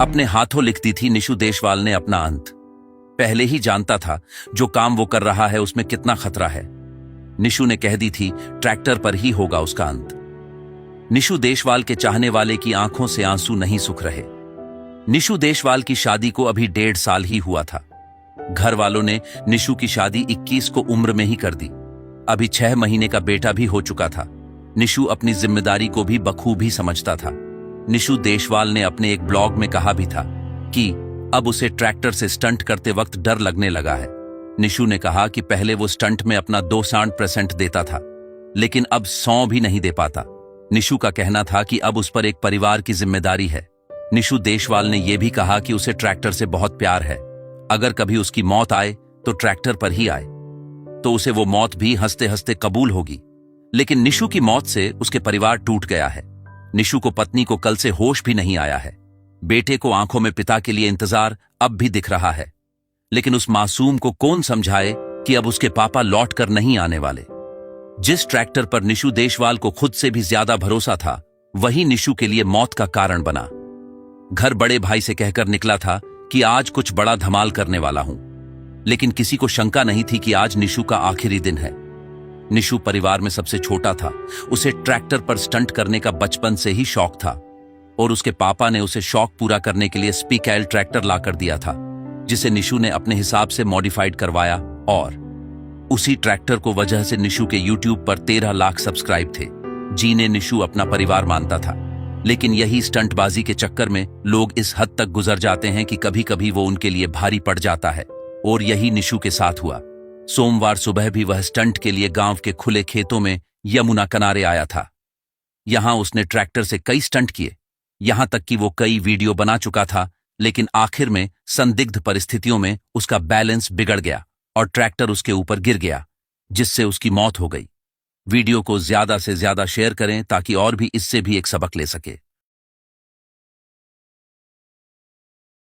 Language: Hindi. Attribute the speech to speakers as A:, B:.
A: अपने हाथों लिखती थी निशु देशवाल ने अपना अंत। पहले ही जानता था जो काम वो कर रहा है उसमें कितना खतरा है। निशु ने कह दी थी ट्रैक्टर पर ही होगा उसका अंत। निशु देशवाल के चाहने वाले की आंखों से आंसू नहीं सूख रहे। निशु देशवाल की शादी को अभी 1.5 साल ही हुआ था। घर वालों ने निशु की शादी 21 को उम्र में ही कर दी। अभी 6 महीने का बेटा भी हो चुका था। निशु अपनी जिम्मेदारी को भी बखूबी समझता था। निशु देशवाल ने अपने एक ब्लॉग में कहा भी था कि अब उसे ट्रैक्टर से स्टंट करते वक्त डर लगने लगा है। निशु ने कहा कि पहले वो स्टंट में अपना 200% देता था, लेकिन अब 100 भी नहीं दे पाता। निशु का कहना था कि अब उस पर एक परिवार की जिम्मेदारी है। निशु देशवाल ने यह भी कहा कि उसे ट्रैक्टर से बहुत प्यार है। अगर कभी उसकी मौत आए तो ट्रैक्टर पर ही आए, तो उसे वो मौत भी हंसते हंसते कबूल होगी। लेकिन निशु की मौत से उसके परिवार टूट गया है। निशु को पत्नी को कल से होश भी नहीं आया है। बेटे को आंखों में पिता के लिए इंतजार अब भी दिख रहा है, लेकिन उस मासूम को कौन समझाए कि अब उसके पापा लौट कर नहीं आने वाले। जिस ट्रैक्टर पर निशु देशवाल को खुद से भी ज्यादा भरोसा था, वही निशु के लिए मौत का कारण बना। घर बड़े भाई से कहकर निकला था कि आज कुछ बड़ा धमाल करने वाला हूं, लेकिन किसी को शंका नहीं थी कि आज निशु का आखिरी दिन है। निशु परिवार में सबसे छोटा था। उसे ट्रैक्टर पर स्टंट करने का बचपन से ही शौक था और उसके पापा ने उसे शौक पूरा करने के लिए स्पीकैल ट्रैक्टर लाकर दिया था, जिसे निशु ने अपने हिसाब से मॉडिफाइड करवाया। और उसी ट्रैक्टर को वजह से निशु के यूट्यूब पर 13 लाख सब्सक्राइब थे, जिन्हें निशु अपना परिवार मानता था। लेकिन यही स्टंटबाजी के चक्कर में लोग इस हद तक गुजर जाते हैं कि कभी कभी वो उनके लिए भारी पड़ जाता है, और यही निशु के साथ हुआ। सोमवार सुबह भी वह स्टंट के लिए गांव के खुले खेतों में यमुना किनारे आया था। यहां उसने ट्रैक्टर से कई स्टंट किए, यहां तक कि वो कई वीडियो बना चुका था, लेकिन आखिर में संदिग्ध परिस्थितियों में उसका बैलेंस बिगड़ गया और ट्रैक्टर उसके ऊपर गिर गया, जिससे उसकी मौत हो गई। वीडियो को ज्यादा से ज्यादा शेयर करें ताकि और भी इससे भी एक सबक ले सके।